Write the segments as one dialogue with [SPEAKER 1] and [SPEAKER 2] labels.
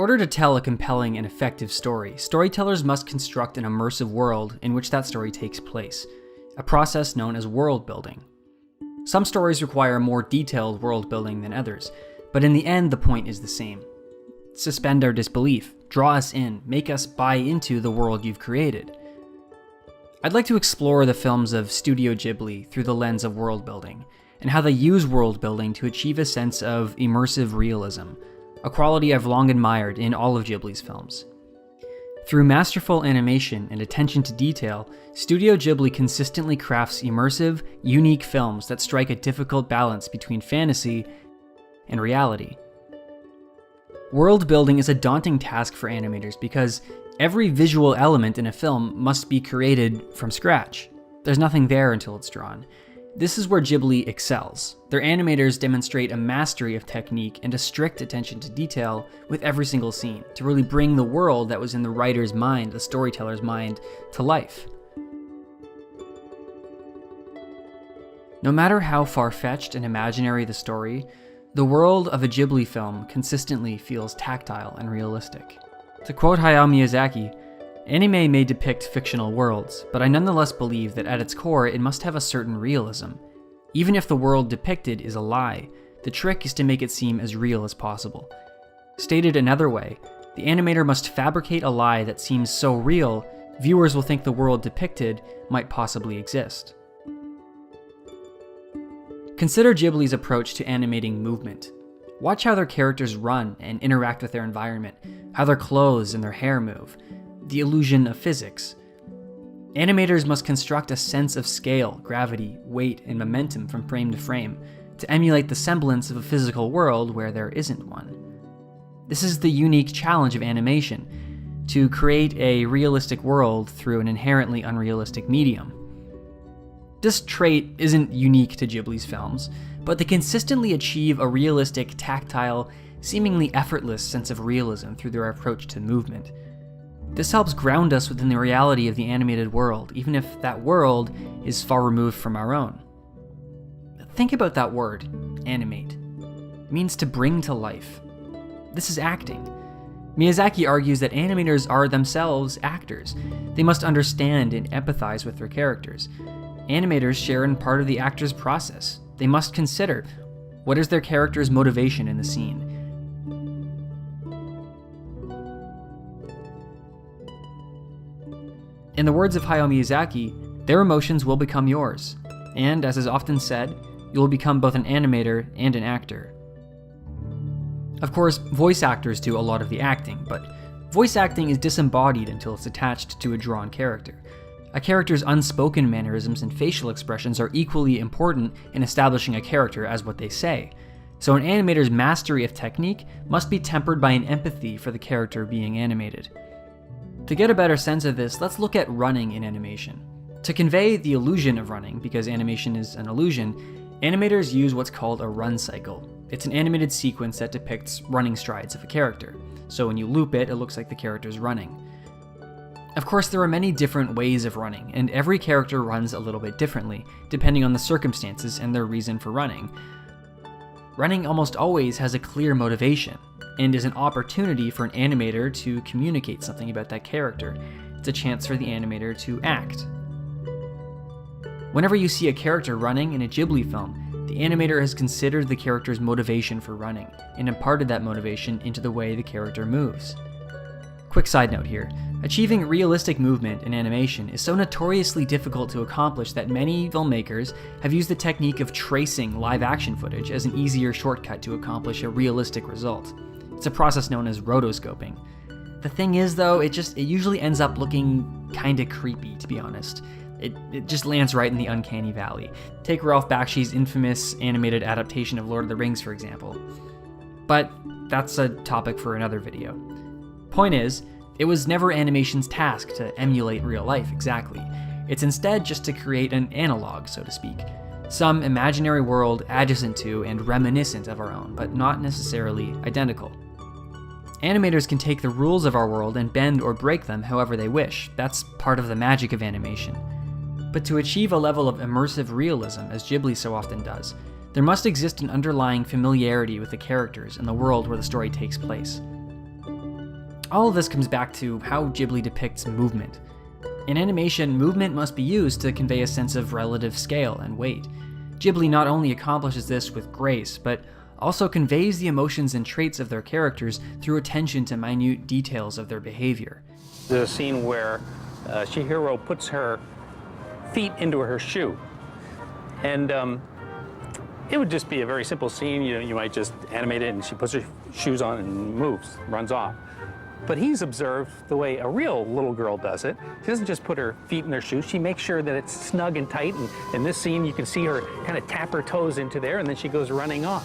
[SPEAKER 1] order to tell a compelling and effective story, storytellers must construct an immersive world in which that story takes place, a process known as world building. Some stories require more detailed world building than others, but in the end the point is the same. Suspend our disbelief, draw us in, make us buy into the world you've created. I'd like to explore the films of Studio Ghibli through the lens of world building, and how they use world building to achieve a sense of immersive realism, a quality I've long admired in all of Ghibli's films. Through masterful animation and attention to detail, Studio Ghibli consistently crafts immersive, unique films that strike a difficult balance between fantasy and reality. World building is a daunting task for animators because every visual element in a film must be created from scratch. There's nothing there until it's drawn. This is where Ghibli excels. Their animators demonstrate a mastery of technique and a strict attention to detail with every single scene to really bring the world that was in the writer's mind, the storyteller's mind, to life. No matter how far-fetched and imaginary the story, the world of a Ghibli film consistently feels tactile and realistic. To quote Hayao Miyazaki, "Anime may depict fictional worlds, but I nonetheless believe that at its core it must have a certain realism. Even if the world depicted is a lie, the trick is to make it seem as real as possible. Stated another way, the animator must fabricate a lie that seems so real, viewers will think the world depicted might possibly exist." Consider Ghibli's approach to animating movement. Watch how their characters run and interact with their environment, how their clothes and their hair move. The illusion of physics. Animators must construct a sense of scale, gravity, weight, and momentum from frame to frame to emulate the semblance of a physical world where there isn't one. This is the unique challenge of animation, to create a realistic world through an inherently unrealistic medium. This trait isn't unique to Ghibli's films, but they consistently achieve a realistic, tactile, seemingly effortless sense of realism through their approach to movement. This helps ground us within the reality of the animated world, even if that world is far removed from our own. Think about that word, animate. It means to bring to life. This is acting. Miyazaki argues that animators are themselves actors. They must understand and empathize with their characters. Animators share in part of the actor's process. They must consider, what is their character's motivation in the scene? In the words of Hayao Miyazaki, their emotions will become yours, and as is often said, you will become both an animator and an actor. Of course, voice actors do a lot of the acting, but voice acting is disembodied until it's attached to a drawn character. A character's unspoken mannerisms and facial expressions are equally important in establishing a character as what they say, so an animator's mastery of technique must be tempered by an empathy for the character being animated. To get a better sense of this, let's look at running in animation. To convey the illusion of running, because animation is an illusion, animators use what's called a run cycle. It's an animated sequence that depicts running strides of a character, so when you loop it, it looks like the character's running. Of course, there are many different ways of running, and every character runs a little bit differently, depending on the circumstances and their reason for running. Running almost always has a clear motivation, and is an opportunity for an animator to communicate something about that character. It's a chance for the animator to act. Whenever you see a character running in a Ghibli film, the animator has considered the character's motivation for running, and imparted that motivation into the way the character moves. Quick side note here. Achieving realistic movement in animation is so notoriously difficult to accomplish that many filmmakers have used the technique of tracing live-action footage as an easier shortcut to accomplish a realistic result. It's a process known as rotoscoping. The thing is, though, it usually ends up looking kinda creepy, to be honest. It just lands right in the uncanny valley. Take Ralph Bakshi's infamous animated adaptation of Lord of the Rings, for example. But that's a topic for another video. Point is, it was never animation's task to emulate real life exactly. It's instead just to create an analog, so to speak. Some imaginary world adjacent to and reminiscent of our own, but not necessarily identical. Animators can take the rules of our world and bend or break them however they wish. That's part of the magic of animation. But to achieve a level of immersive realism, as Ghibli so often does, there must exist an underlying familiarity with the characters and the world where the story takes place. All of this comes back to how Ghibli depicts movement. In animation, movement must be used to convey a sense of relative scale and weight. Ghibli not only accomplishes this with grace, but also conveys the emotions and traits of their characters through attention to minute details of their behavior.
[SPEAKER 2] There's a scene where Chihiro puts her feet into her shoe. And it would just be a very simple scene. You might just animate it and she puts her shoes on and moves, runs off. But he's observed the way a real little girl does it. She doesn't just put her feet in their shoes. She makes sure that it's snug and tight. And in this scene, you can see her kind of tap her toes into there, and then she goes running off.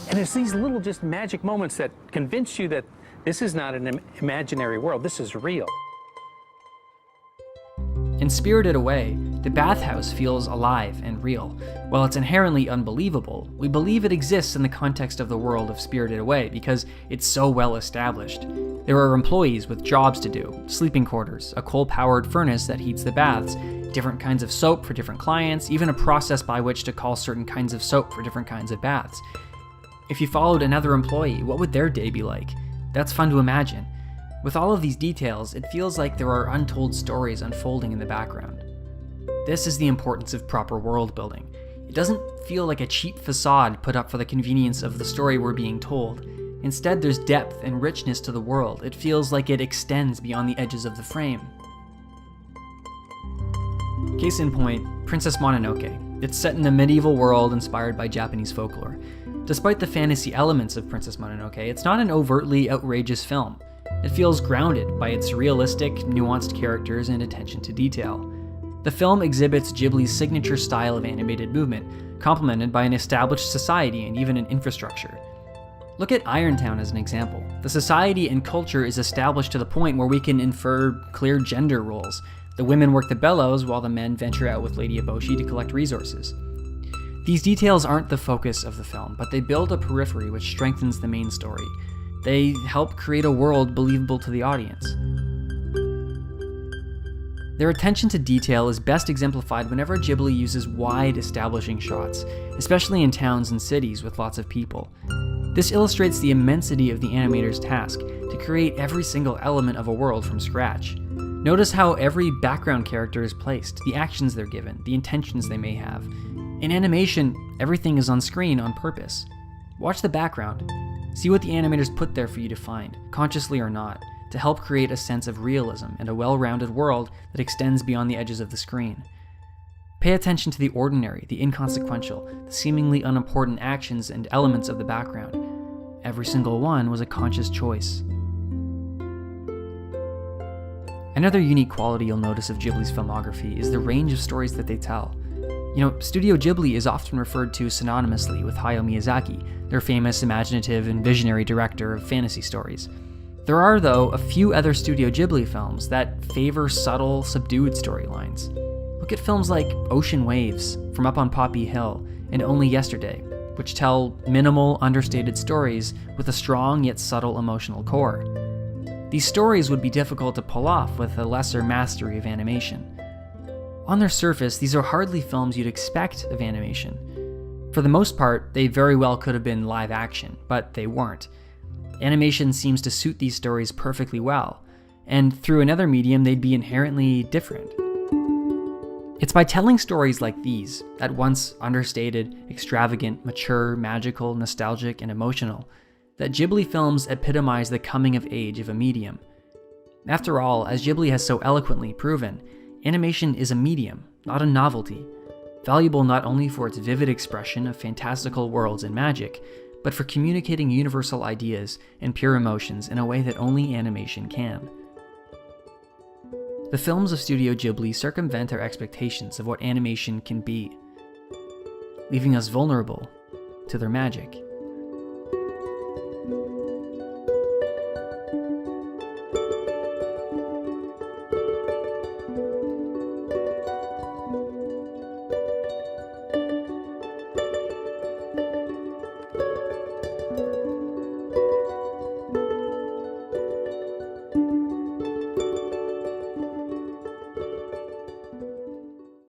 [SPEAKER 2] And it's these little just magic moments that convince you that this is not an imaginary world. This is real.
[SPEAKER 1] In Spirited Away, the bathhouse feels alive and real. While it's inherently unbelievable, we believe it exists in the context of the world of Spirited Away because it's so well established. There are employees with jobs to do, sleeping quarters, a coal-powered furnace that heats the baths, different kinds of soap for different clients, even a process by which to call certain kinds of soap for different kinds of baths. If you followed another employee, what would their day be like? That's fun to imagine. With all of these details, it feels like there are untold stories unfolding in the background. This is the importance of proper world building. It doesn't feel like a cheap facade put up for the convenience of the story we're being told. Instead, there's depth and richness to the world. It feels like it extends beyond the edges of the frame. Case in point, Princess Mononoke. It's set in a medieval world inspired by Japanese folklore. Despite the fantasy elements of Princess Mononoke, it's not an overtly outrageous film. It feels grounded by its realistic, nuanced characters and attention to detail. The film exhibits Ghibli's signature style of animated movement, complemented by an established society and even an infrastructure. Look at Irontown as an example. The society and culture is established to the point where we can infer clear gender roles. The women work the bellows while the men venture out with Lady Eboshi to collect resources. These details aren't the focus of the film, but they build a periphery which strengthens the main story. They help create a world believable to the audience. Their attention to detail is best exemplified whenever Ghibli uses wide establishing shots, especially in towns and cities with lots of people. This illustrates the immensity of the animator's task to create every single element of a world from scratch. Notice how every background character is placed, the actions they're given, the intentions they may have. In animation, everything is on screen on purpose. Watch the background. See what the animators put there for you to find, consciously or not, to help create a sense of realism and a well-rounded world that extends beyond the edges of the screen. Pay attention to the ordinary, the inconsequential, the seemingly unimportant actions and elements of the background. Every single one was a conscious choice. Another unique quality you'll notice of Ghibli's filmography is the range of stories that they tell. Studio Ghibli is often referred to synonymously with Hayao Miyazaki, their famous imaginative and visionary director of fantasy stories. There are, though, a few other Studio Ghibli films that favor subtle, subdued storylines. Look at films like Ocean Waves, From Up on Poppy Hill, and Only Yesterday, which tell minimal, understated stories with a strong yet subtle emotional core. These stories would be difficult to pull off with a lesser mastery of animation. On their surface, these are hardly films you'd expect of animation. For the most part, they very well could have been live action, but they weren't. Animation seems to suit these stories perfectly well, and through another medium they'd be inherently different. It's by telling stories like these, at once understated, extravagant, mature, magical, nostalgic, and emotional, that Ghibli films epitomize the coming of age of a medium. After all, as Ghibli has so eloquently proven, animation is a medium, not a novelty, valuable not only for its vivid expression of fantastical worlds and magic, but for communicating universal ideas and pure emotions in a way that only animation can. The films of Studio Ghibli circumvent our expectations of what animation can be, leaving us vulnerable to their magic.